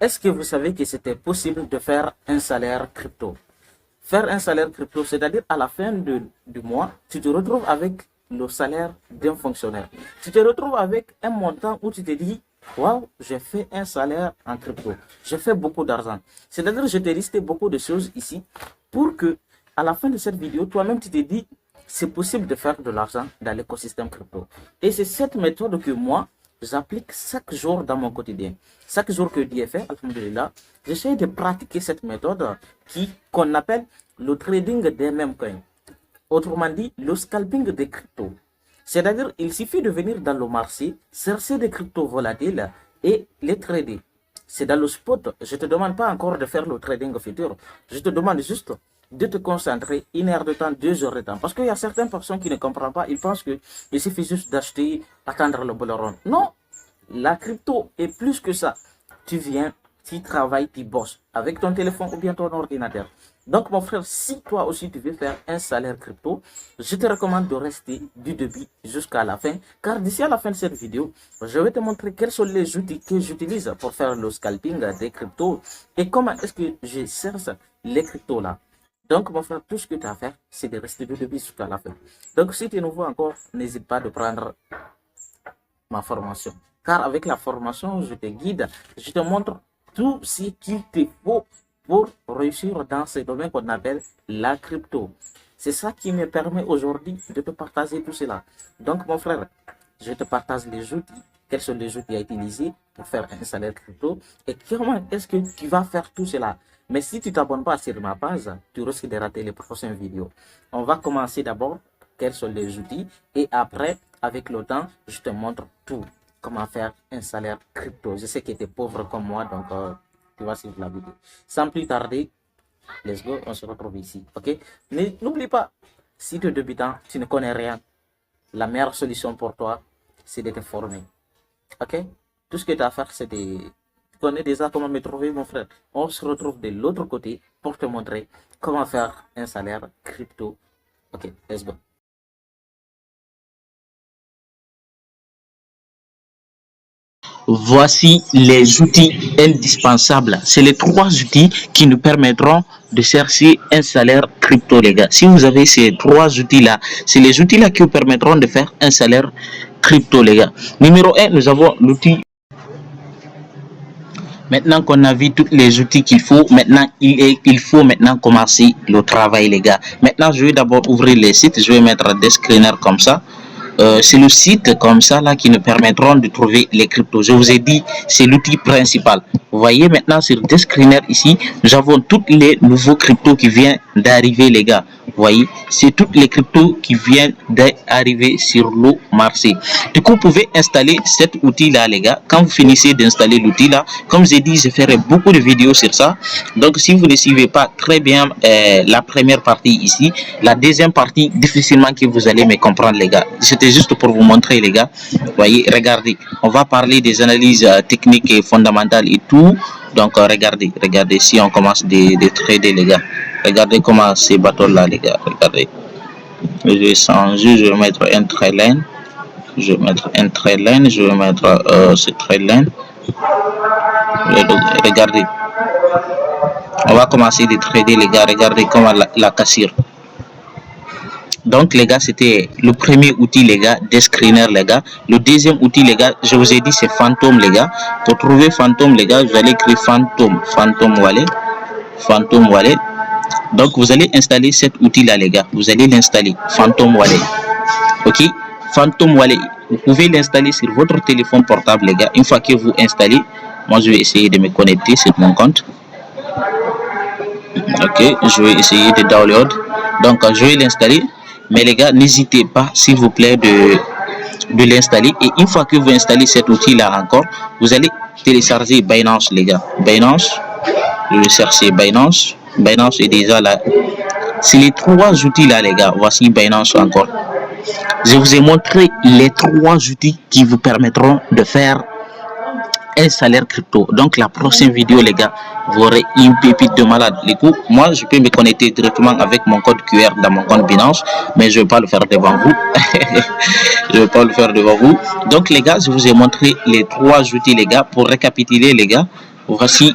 est-ce que vous savez que c'était possible de faire un salaire crypto? Faire un salaire crypto, c'est-à-dire à la fin du mois, tu te retrouves avec le salaire d'un fonctionnaire. Tu te retrouves avec un montant où tu te dis, waouh, j'ai fait un salaire en crypto. J'ai fait beaucoup d'argent. C'est-à-dire, je t'ai listé beaucoup de choses ici pour que, à la fin de cette vidéo, toi-même, tu te dis, c'est possible de faire de l'argent dans l'écosystème crypto. Et c'est cette méthode que moi, j'applique chaque jour dans mon quotidien. Chaque jour que Dieu fait, alhamdulillah, j'essaie de pratiquer cette méthode qu'on appelle le trading des mêmes coins. Autrement dit, le scalping des cryptos. C'est-à-dire, il suffit de venir dans le marché, chercher des cryptos volatiles et les trader. C'est dans le spot. Je ne te demande pas encore de faire le trading futur. Je te demande juste de te concentrer 1 heure de temps, 2 heures de temps. Parce qu'il y a certaines personnes qui ne comprennent pas. Ils pensent qu'il suffit juste d'acheter, attendre le bull run. Non, la crypto est plus que ça. Tu viens, tu travailles, tu bosses avec ton téléphone ou bien ton ordinateur. Donc mon frère, si toi aussi tu veux faire un salaire crypto, je te recommande de rester du début jusqu'à la fin. Car d'ici à la fin de cette vidéo, je vais te montrer quels sont les outils que j'utilise pour faire le scalping des cryptos. Et comment est-ce que je cherche les cryptos là. Donc mon frère, tout ce que tu as à faire, c'est de rester du début jusqu'à la fin. Donc si tu es nouveau encore, n'hésite pas de prendre ma formation. Car avec la formation, je te guide, je te montre tout ce qu'il te faut pour réussir dans ce domaine qu'on appelle la crypto. C'est ça qui me permet aujourd'hui de te partager tout cela. Donc mon frère, je te partage les outils, quels sont les outils à utiliser pour faire un salaire crypto et comment est-ce que tu vas faire tout cela. Mais si tu ne t'abonnes pas sur ma page, tu risques de rater les prochaines vidéos. On va commencer d'abord quels sont les outils et après, avec le temps, je te montre tout. Comment faire un salaire crypto. Je sais que tu es pauvre comme moi, donc tu vas suivre la vidéo. Sans plus tarder, let's go, on se retrouve ici. Ok? N'oublie pas, si tu es débutant, tu ne connais rien, la meilleure solution pour toi, c'est de te former. Ok? Tout ce que tu as à faire, c'est de... Tu connais déjà comment me trouver, mon frère. On se retrouve de l'autre côté pour te montrer comment faire un salaire crypto. Ok, let's go. Voici les outils indispensables. C'est les 3 outils qui nous permettront de chercher un salaire crypto, les gars. Si vous avez ces 3 outils-là, c'est les outils-là qui vous permettront de faire un salaire crypto, les gars. Numéro 1, nous avons l'outil. Maintenant qu'on a vu tous les outils qu'il faut, maintenant il faut maintenant commencer le travail, les gars. Maintenant, je vais d'abord ouvrir les sites. Je vais mettre des screeners comme ça. C'est le site comme ça là qui nous permettront de trouver les cryptos. Je vous ai dit, c'est l'outil principal. Vous voyez maintenant sur des screeners ici, nous avons tous les nouveaux cryptos qui viennent d'arriver, les gars. Vous voyez, c'est toutes les cryptos qui viennent d'arriver sur le marché. Du coup, vous pouvez installer cet outil là, les gars. Quand vous finissez d'installer l'outil là, comme j'ai dit, je ferai beaucoup de vidéos sur ça. Donc si vous ne suivez pas très bien la première partie ici, la deuxième partie, difficilement que vous allez me comprendre, les gars. C'était juste pour vous montrer, les gars. Vous voyez, regardez, on va parler des analyses techniques et fondamentales et tout. Donc regardez si on commence de trader, les gars. Regardez comment ces bateaux là, les gars. Regardez, je vais changer, je vais mettre un trade line, je vais mettre ce trade line. Regardez, on va commencer de trader, les gars. Regardez comment la cassure. Donc les gars, c'était le premier outil, les gars, des screeners, les gars. Le deuxième outil, les gars, je vous ai dit, c'est Phantom, les gars. Pour trouver Phantom, les gars, vous allez écrire Phantom Wallet. Donc vous allez installer cet outil là, les gars. Vous allez l'installer, Phantom Wallet. Ok, Phantom Wallet, vous pouvez l'installer sur votre téléphone portable, les gars. Une fois que vous installez, moi je vais essayer de me connecter sur mon compte. Ok, je vais essayer de download. Donc je vais l'installer. Mais les gars, n'hésitez pas, s'il vous plaît, de l'installer. Et une fois que vous installez cet outil là encore, vous allez télécharger Binance, les gars. Binance, je vais chercher Binance. Binance est déjà là. C'est les 3 outils là, les gars. Voici Binance encore. Je vous ai montré les 3 outils qui vous permettront de faire un salaire crypto. Donc la prochaine vidéo, les gars, vous aurez une pépite de malade. Du coup, moi je peux me connecter directement avec mon code QR dans mon compte Binance, mais je ne vais pas le faire devant vous. Je ne vais pas le faire devant vous. Donc les gars, je vous ai montré les 3 outils, les gars. Pour récapituler, les gars, Voici